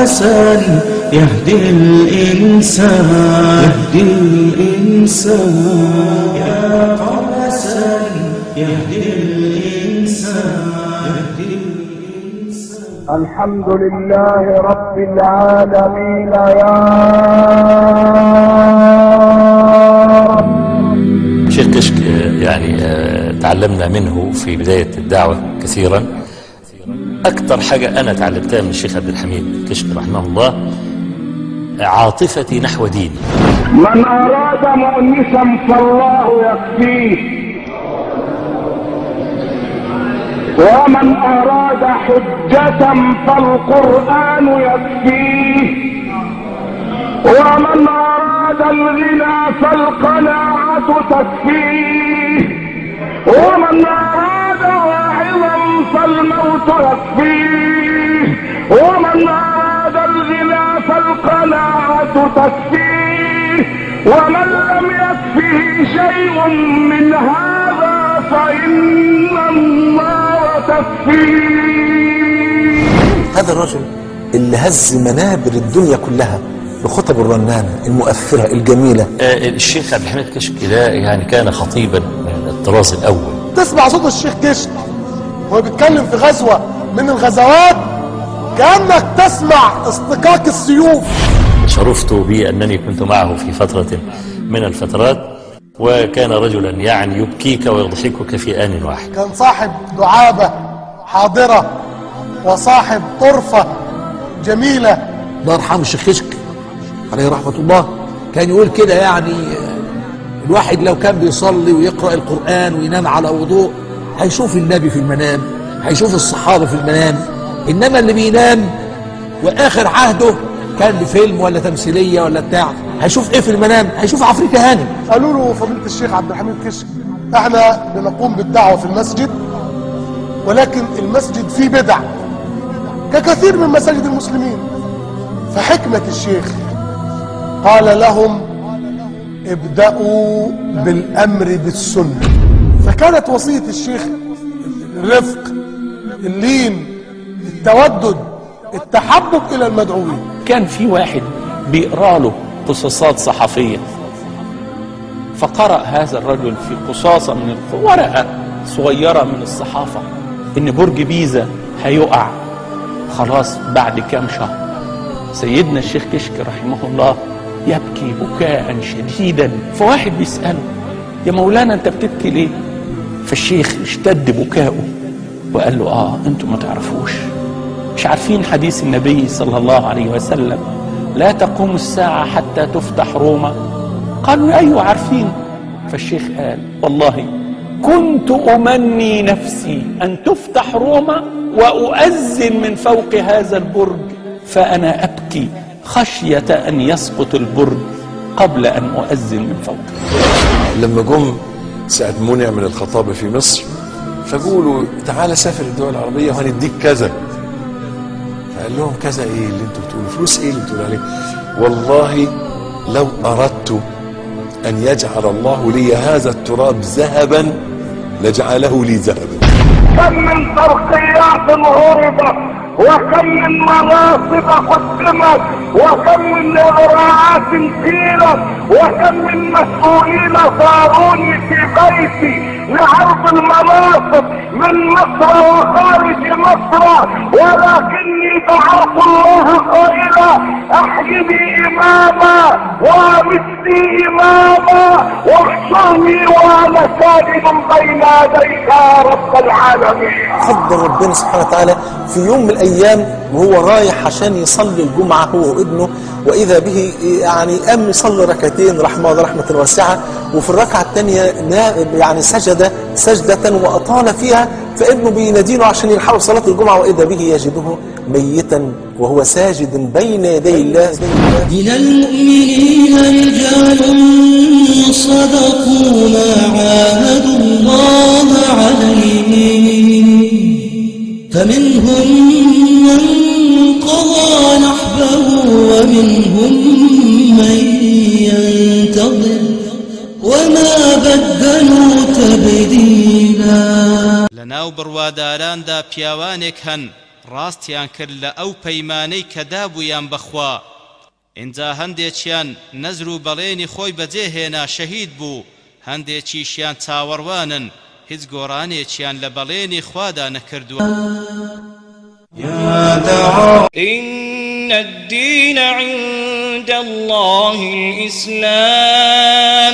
قوسا يهدي الإنسان يا قوسا يهدي الإنسان الحمد لله رب العالمين يا رب. شيخ كشك يعني تعلمنا منه في بداية الدعوة كثيرا. أكثر حاجة أنا تعلمتها من الشيخ عبد الحميد كشك رحمه الله عاطفتي نحو ديني. من أراد مؤنسا فالله يكفيه، ومن أراد حجة فالقرآن يكفيه، ومن أراد الغنى فالقناعة تكفيه، ومن أراد واعظا فالموت يكفيه، ومن أراد الغنى فالقناعة تكفيه، ومن لم يكفه شيء من هذا فإن الله تكفيه. هذا الرجل اللي هز منابر الدنيا كلها بخطب الرنانة المؤثرة الجميلة. الشيخ عبد الحميد كشك ده يعني كان خطيبا من الطراز الأول. تسمع صوت الشيخ كشك وهو بيتكلم في غزوة من الغزوات كأنك تسمع اصطكاك السيوف. شرفت بأنني كنت معه في فترة من الفترات، وكان رجلا يعني يبكيك ويضحكك في آن واحد. كان صاحب دعابة حاضرة وصاحب طرفة جميلة. الله يرحمه الشيخ كشك عليه رحمة الله كان يقول كده، يعني الواحد لو كان بيصلي ويقرأ القرآن وينام على وضوء هيشوف النبي في المنام، هيشوف الصحابة في المنام. إنما اللي بينام وآخر عهده كان بفيلم ولا تمثيلية ولا بتاع، هيشوف إيه في المنام؟ هيشوف عفريت هانم. قالوا له فضيلة الشيخ عبد الحميد كشك احنا بنقوم بالدعوة في المسجد، ولكن المسجد فيه بدع ككثير من مساجد المسلمين. فحكمة الشيخ قال لهم ابدأوا بالأمر بالسنة. فكانت وصية الشيخ الرفق، اللين، التودد، التحبب إلى المدعوين. كان في واحد بيقرأ له قصصات صحفية، فقرأ هذا الرجل في قصاصة من ورقة صغيرة من الصحافة إن برج بيزا هيقع خلاص بعد كام شهر. سيدنا الشيخ كشك رحمه الله يبكي بكاء شديدا، فواحد بيسأله يا مولانا انت بتبكي ليه؟ فالشيخ اشتد بكاؤه وقال له انتم ما تعرفوش، مش عارفين حديث النبي صلى الله عليه وسلم لا تقوم الساعة حتى تفتح روما؟ قالوا ايوه عارفين. فالشيخ قال والله كنت أمني نفسي أن تفتح روما وأؤذن من فوق هذا البرج، فأنا أبكي خشية أن يسقط البرج قبل أن أؤذن من فوقه. لما جم ساعة منع من الخطابة في مصر فقولوا تعالى سافر الدول العربية وهنديك كذا، فقال لهم كذا ايه اللي انتوا بتقولوا؟ فلوس ايه اللي بتقولوا عليه؟ والله لو أردت أن يجعل الله لي هذا التراب ذهبا لجعله لي ذهبا. كم من ترقيات هربت، وكم من مناصب قدمت، وكم من إغراءات قيلت، وكم من مسؤولين صاروني في بيتي لعرض المناصب من مصر وخارج مصر، ولكني دعوت الله قائلا احيني اماما وامتني اماما واحشرني وانا ساجد بين يديك يا رب العالمين. فضل ربنا سبحانه وتعالى في يوم من الايام وهو رايح عشان يصلي الجمعه هو وابنه، واذا به يعني قام يصلي ركعتين رحمه الله رحمه واسعه، وفي الركعه الثانيه يعني سجد سجده واطال فيها، فابنه بيناديله عشان يلحقوا صلاه الجمعه، واذا به يجده ميتا وهو ساجد بين يدي الله. من المؤمنين رجال صدقوا ما عاهدوا الله عليه، فمنهم من قضى نحبه ومنهم من ينتظر وما بدلوا تبديلا. لناو برواداران دا پیاوانێک هەن ڕاستیان کرد لە ئەو پەیمانەی کە دابوویان بەخوا ئینجا هەندێکیان نەزر و بەڵێنی خۆی بەجێهێنا شەهید بوو هەندێکیشیان چاوەڕوانن هیچ گۆڕانێکیان لە بەڵێنی خوادا نەکردووە إن الدين عند الله الإسلام